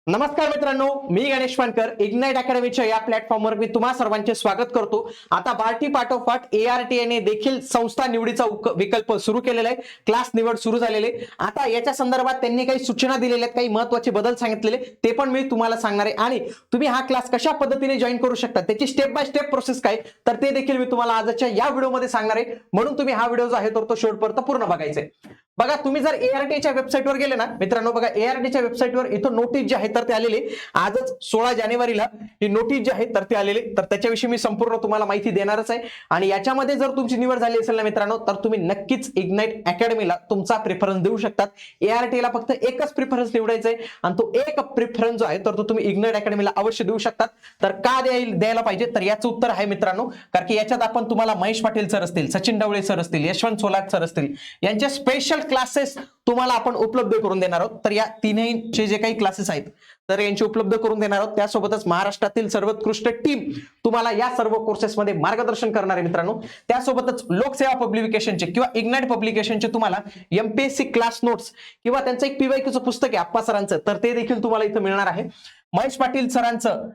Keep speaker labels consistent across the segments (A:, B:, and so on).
A: नमस्कार मित्रांनो, मी गणेश वानकर इग्नाइट अकॅडमीच्या या प्लॅटफॉर्मवर मी तुम्हा सर्वांचे स्वागत करतो। आता बार्टी पाठोपाठ ARTI देखील संस्था निवडीचा विकल्प सुरू केलेला आहे। क्लास निवड सुरू झालेले। आता याच्या संदर्भात त्यांनी काही सूचना दिलेल्या आहेत, काही महत्त्वाचे बदल सांगितलेले ते पण मी तुम्हाला सांगणार आहे आणि तुम्ही हा क्लास कशा पद्धतीने जॉइन करू शकता त्याची स्टेप बाय स्टेप प्रोसेस काय तर ते देखील मी तुम्हाला आजच्या या व्हिडिओमध्ये सांगणार आहे। म्हणून तुम्ही हा व्हिडिओ जो आहे तो शेवटपर्यंत पूर्ण बघायचा आहे। बघा, तुम्ही जर ARTIच्या वेबसाईटवर गेले ना मित्रांनो, बघा ARTIच्या वेबसाईटवर इथं नोटीस जी आहे तर ते आलेली आजच 16 जानेवारीला ही नोटीस जी आहे तर ते आलेली, तर त्याच्याविषयी मी संपूर्ण तुम्हाला माहिती देणारच आहे। आणि याच्यामध्ये जर तुमची निवड झाली असेल ना मित्रांनो, तर तुम्ही नक्कीच इग्नाइट अकॅडमीला तुमचा प्रेफरन्स देऊ शकतात। ARTIला फक्त एकच प्रेफरन्स निवडायचा आहे आणि तो एक प्रेफरन्स जो आहे तर तो तुम्ही इग्नाइट अकॅडमीला अवश्य देऊ शकतात। तर का द्यायला पाहिजे, तर याचं उत्तर आहे मित्रांनो, कारण की याच्यात आपण तुम्हाला महेश पाटील सर असतील, सचिन ढवळे सर असतील, यशवंत सोलाट सर असतील यांचे स्पेशल क्लासेस तुम्हाला आपण उपलब्ध करून देणार आहोत। तर या तिन्हीचे जे काही क्लासेस आहेत तर यांची उपलब्ध करून देणार आहोत। त्यासोबतच महाराष्ट्रातील सर्वोत्कृष्ट टीम तुम्हाला या सर्व कोर्सेसमध्ये मार्गदर्शन करणार आहे मित्रांनो। त्यासोबतच लोकसेवा पब्लिकेशनचे किंवा इग्नाइट पब्लिकेशनचे तुम्हाला MPSC क्लास नोट्स किंवा त्यांचं एक PYQचं पुस्तक आहे आप्पा सरांचं, तर ते देखील तुम्हाला इथं मिळणार आहे। महेश पाटील सरांचं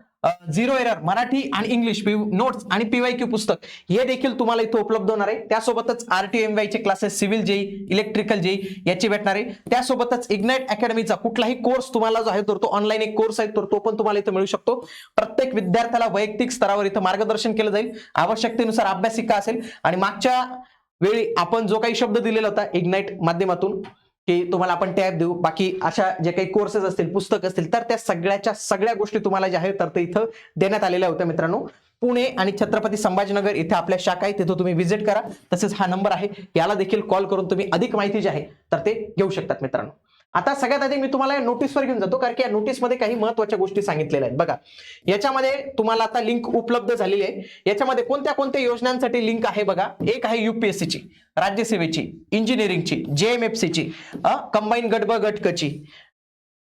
A: झिरो एरर मराठी आणि इंग्लिश नोट्स आणि PYQ पुस्तक हे देखील तुम्हाला इथं उपलब्ध होणार आहे। त्यासोबतच RTMY चे classes civil JE, electrical JE याचे भेटणार आहे। त्यासोबतच इग्नाइट अकॅडमीचा कुठलाही कोर्स तुम्हाला जो आहे तो ऑनलाईन एक कोर्स आहे तर तो पण तुम्हाला इथं मिळू शकतो। प्रत्येक विद्यार्थ्याला वैयक्तिक स्तरावर इथं मार्गदर्शन केलं जाईल, आवश्यकतेनुसार अभ्यासिका असेल आणि मागच्या वेळी आपण जो काही शब्द दिलेला होता इग्नाइट माध्यमातून की तुम्हाला आपण टॅब देऊ, बाकी अशा जे काही कोर्सेस असतील, पुस्तक असतील, तर त्या सगळ्या गोष्टी तुम्हाला ज्या आहेत तर ते इथं देण्यात आलेल्या होत्या मित्रांनो। पुणे आणि छत्रपती संभाजीनगर इथे आपल्या शाखा आहे, तिथं तुम्ही व्हिजिट करा। तसेच हा नंबर आहे, याला देखील कॉल करून तुम्ही अधिक माहिती जी आहे तर ते घेऊ शकतात मित्रांनो। आता सगळ्यात आधी मी तुम्हाला या नोटीसवर घेऊन जातो, कारण की या नोटीसमध्ये काही महत्त्वाच्या गोष्टी सांगितलेल्या आहेत। बघा, याच्यामध्ये तुम्हाला आता लिंक उपलब्ध झालेली आहे। याच्यामध्ये कोणत्या कोणत्या योजनांसाठी लिंक आहे बघा, एक आहे UPSC ची, राज्यसेवेची, इंजिनिअरिंगची, JMFC ची, कंबाईन गट ब गट क ची,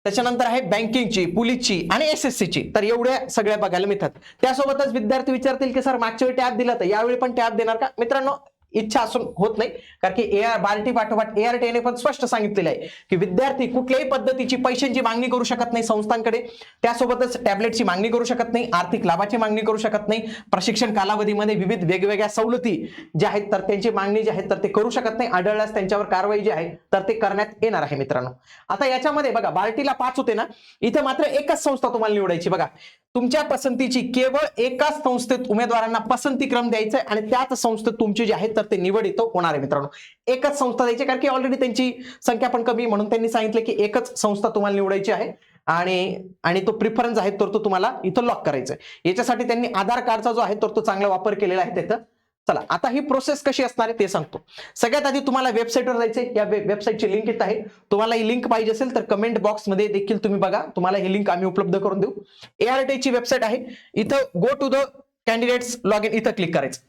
A: त्याच्यानंतर आहे बँकिंगची, पोलीसची आणि SSC ची, तर एवढ्या सगळ्या बघायला मिळतात। त्यासोबतच विद्यार्थी विचारतील की सर मागच्या वेळी टॅब दिला तर यावेळी पण टॅब देणार का? मित्रांनो, इच्छा असून होत नाही, कारण की बार्टी पाठोपाठ ARTI पण स्पष्ट सांगितलेलं आहे की विद्यार्थी कुठल्याही पद्धतीची पैशांची मागणी करू शकत नाही संस्थांकडे, त्यासोबतच टॅबलेटची मागणी करू शकत नाही, आर्थिक लाभाची मागणी करू शकत नाही, प्रशिक्षण कालावधीमध्ये विविध वेगवेगळ्या सवलती ज्या आहेत तर त्यांची मागणी जी आहे तर ते करू शकत नाही। आढळल्यास त्यांच्यावर कारवाई जी आहे तर ते करण्यात येणार आहे मित्रांनो। आता याच्यामध्ये बघा, बार्टीला 5 होते ना, इथे मात्र एकच संस्था तुम्हाला निवडायची। बघा, तुमच्या पसंतीची केवळ एकाच संस्थेत उमेदवारांना पसंती क्रम द्यायचा आहे आणि त्याच संस्थेत तुमची जी आहे तर ते निवड इथं होणार आहे मित्रांनो। एकच संस्था द्यायची, कारण की ऑलरेडी त्यांची संख्या पण कमी, म्हणून त्यांनी सांगितलं की एकच संस्था तुम्हाला निवडायची आहे आणि तो प्रिफरन्स आहे तर तो तुम्हाला इथं लॉक करायचा आहे। याच्यासाठी त्यांनी आधार कार्डचा जो आहे तर तो चांगला वापर केलेला आहे तिथं। चला, आता ही प्रोसेस कशी असणार आहे ते सांगतो। सगळ्यात आधी तुम्हाला वेबसाईटवर जायचंय, या वेबसाईटची लिंक इथं आहे। तुम्हाला ही लिंक पाहिजे असेल तर कमेंट बॉक्समध्ये देखील तुम्ही बघा, तुम्हाला ही लिंक आम्ही उपलब्ध करून देऊ। ARTI ची वेबसाईट आहे, इथं go to the candidates log in इथं क्लिक करायचं,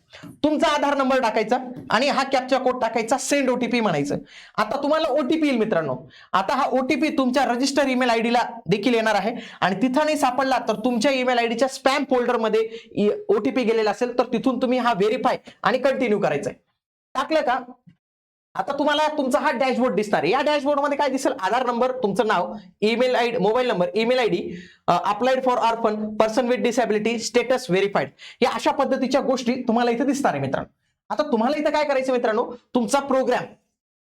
A: तुमचा आधार नंबर टाकायचा आणि हा कॅप्चा कोड टाकायचा, सेंड OTP म्हणायचं। आता तुम्हाला OTP येईल मित्रांनो। आता हा OTP तुमच्या रजिस्टर ईमेल आयडीला देखील येणार आहे आणि तिथं नाही सापडला तर तुमच्या ईमेल आयडीच्या स्पॅम फोल्डरमध्ये OTP गेलेला असेल तर तिथून तुम्ही हा व्हेरीफाय आणि कंटिन्यू करायचा आहे। टाकलं का, आता तुम्हाला तुमचा हा डॅशबोर्ड दिसणार आहे। या डॅशबोर्ड मध्ये काय दिसेल, आधार नंबर, तुमचं नाव, email ID, mobile number, email ID, applied for orphan, person with disability, status verified, या अशा पद्धतीच्या गोष्टी तुम्हाला इथे दिसणार आहे मित्रांनो। आता तुम्हाला इथं काय करायचं मित्रांनो, तुमचा प्रोग्राम,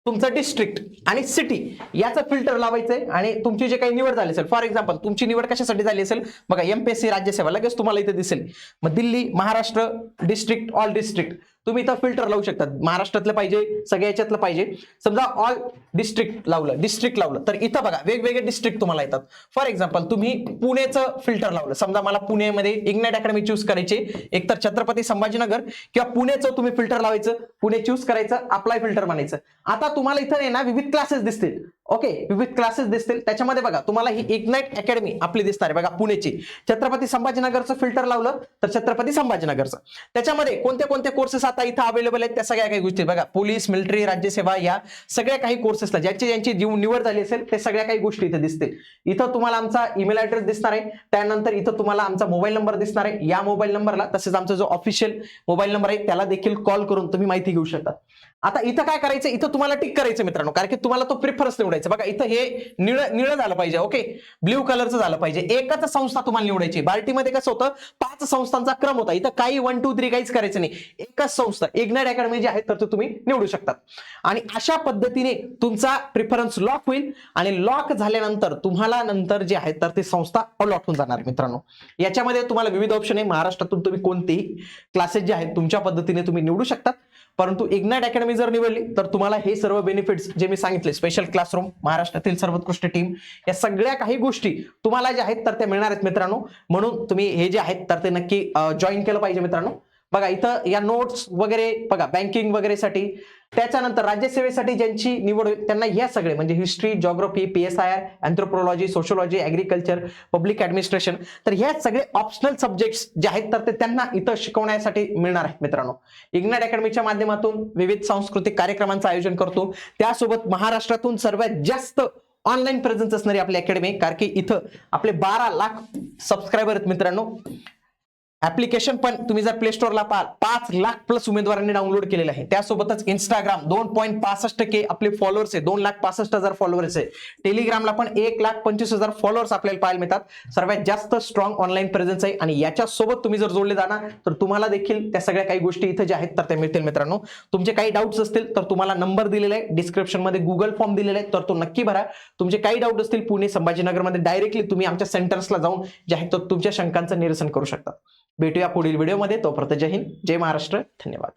A: तुमचं डिस्ट्रिक्ट आणि सिटी याचं फिल्टर लावायचंय आणि तुमची जे काही निवड झाली असेल, फॉर एक्झाम्पल तुमची निवड कशासाठी झाली असेल बघा, MPSC राज्यसेवा लगेच तुम्हाला इथे दिसेल। मग Delhi, Maharashtra, district, all district तुम्ही इथं फिल्टर लावू शकता। महाराष्ट्रातलं पाहिजे, सगळ्या याच्यातलं पाहिजे, समजा ऑल डिस्ट्रिक्ट लावलं तर इथं बघा वेगवेगळे डिस्ट्रिक्ट तुम्हाला येतात। फॉर एक्झाम्पल तुम्ही पुणेचं फिल्टर लावलं, समजा मला पुणेमध्ये इग्नाइट अकॅडमी चूज करायचे, एकतर छत्रपती संभाजीनगर किंवा पुणेचं तुम्ही फिल्टर लावायचं, पुणे चूज करायचं, अप्लाय फिल्टर म्हणायचं। आता तुम्हाला इथं ना विविध क्लासेस दिसतील, ओके, विविध क्लासेस दिसतील। त्याच्यामध्ये बघा तुम्हाला ही इग्नाइट अकॅडमी आपली दिसणार आहे बघा, पुणेची। छत्रपती संभाजीनगरचं फिल्टर लावलं तर छत्रपती संभाजीनगरचं, त्याच्यामध्ये कोणते कोणते कोर्सेस आता इथं अवेलेबल आहेत त्या सगळ्या काही गोष्टी बघा, पोलीस, मिलिटरी, राज्यसेवा, या सगळ्या काही कोर्सेसला ज्यांची निवड झाली असेल ते सगळ्या काही गोष्टी इथे दिसतील। इथं तुम्हाला आमचा ईमेल ऍड्रेस दिसणार आहे, त्यानंतर इथं तुम्हाला आमचा मोबाईल नंबर दिसणार आहे। या मोबाईल नंबरला, तसेच आमचा जो ऑफिशियल मोबाईल नंबर आहे त्याला देखील कॉल करून तुम्ही माहिती घेऊ शकता। आता इथं काय करायचं, इथं तुम्हाला टिक करायचं मित्रांनो, कारण की तुम्हाला तो प्रिफरन्स निवडायचा. बघा इथं हे निळं झालं पाहिजे, ओके, ब्ल्यू कलरचं झालं पाहिजे. एकच संस्था तुम्हाला निवडायची. बार्टीमध्ये कसं होतं, 5 संस्थांचा क्रम होता. इथं काही 1 2 3 काहीच करायचं नाही. एकच संस्था इग्नाइट अकॅडमी जी आहे तर ते तुम्ही निवडू शकतात. आणि अशा पद्धतीने तुमचा प्रिफरन्स लॉक होईल आणि लॉक झाल्यानंतर तुम्हाला नंतर जे आहे तर ती संस्था अलॉट होऊन जाणार मित्रांनो. याच्यामध्ये तुम्हाला विविध ऑप्शन आहे. महाराष्ट्रातून तुम्ही कोणतेही क्लासेस जे आहेत तुमच्या पद्धतीने तुम्ही निवडू शकतात. परंतु इग्नाइट अकॅडमी जर निवडली तर तुम्हाला हे सर्व बेनिफिट्स जे मी सांगितले, स्पेशल क्लासरूम, महाराष्ट्रातील सर्वोत्कृष्ट टीम, या सगळ्या काही गोष्टी तुम्हाला ज्या आहेत तर त्या मिळणार आहेत मित्रांनो. म्हणून तुम्ही हे जे आहेत तर ते नक्की जॉईन केलं पाहिजे मित्रांनो. बघा इथं या नोट्स वगैरे बघा, बँकिंग वगैरेसाठी, त्याच्यानंतर राज्यसेवेसाठी ज्यांची निवड होईल त्यांना या सगळे म्हणजे history, geography, PSIR, anthropology, sociology, agriculture, public administration, तर ह्या सगळे ऑप्शनल सब्जेक्ट्स जे आहेत तर ते त्यांना इथं शिकवण्यासाठी मिळणार आहेत मित्रांनो. इग्नाइट अकॅडमीच्या माध्यमातून विविध सांस्कृतिक कार्यक्रमांचं आयोजन करतो. त्यासोबत महाराष्ट्रातून सर्वात जास्त ऑनलाईन प्रेझेन्स असणारी आपली अकॅडमी, कारण की इथं आपले 12 लाख सबस्क्रायबर आहेत मित्रांनो. ऍप्लिकेशन पण तुम्ही जर प्ले स्टोअरला पाहाल 5 लाख प्लस उमेदवारांनी डाउनलोड केलेलं आहे. त्यासोबतच इंस्टाग्राम 2.65K आपले फॉलोअर्स आहे, 2,65,000 फॉलोअर्स आहे. टेलिग्रामला पण 1,25,000 फॉलोअर्स आपल्याला पाहायला मिळतात. सर्वात जास्त स्ट्रॉंग ऑनलाईन प्रेझेन्स आहे आणि याच्यासोबत तुम्ही जर जोडले जाणार तर तुम्हाला देखील त्या सगळ्या काही गोष्टी इथं ज्या आहेत तर त्या मिळतील मित्रांनो. तुमचे काही डाऊट्स असतील तर तुम्हाला नंबर दिलेला आहे, डिस्क्रिप्शन मध्ये गुगल फॉर्म दिलेला आहे, तर तो नक्की भरा. तुमचे काही डाऊट असतील पुणे संभाजीनगरमध्ये डायरेक्टली तुम्ही आमच्या सेंटर्सला जाऊन जे आहे तर तुमच्या शंकांचं निरसन करू शकता. भेटूया पुढील व्हिडिओमध्ये. तोपर्यंत जय हिंद, जय महाराष्ट्र, धन्यवाद.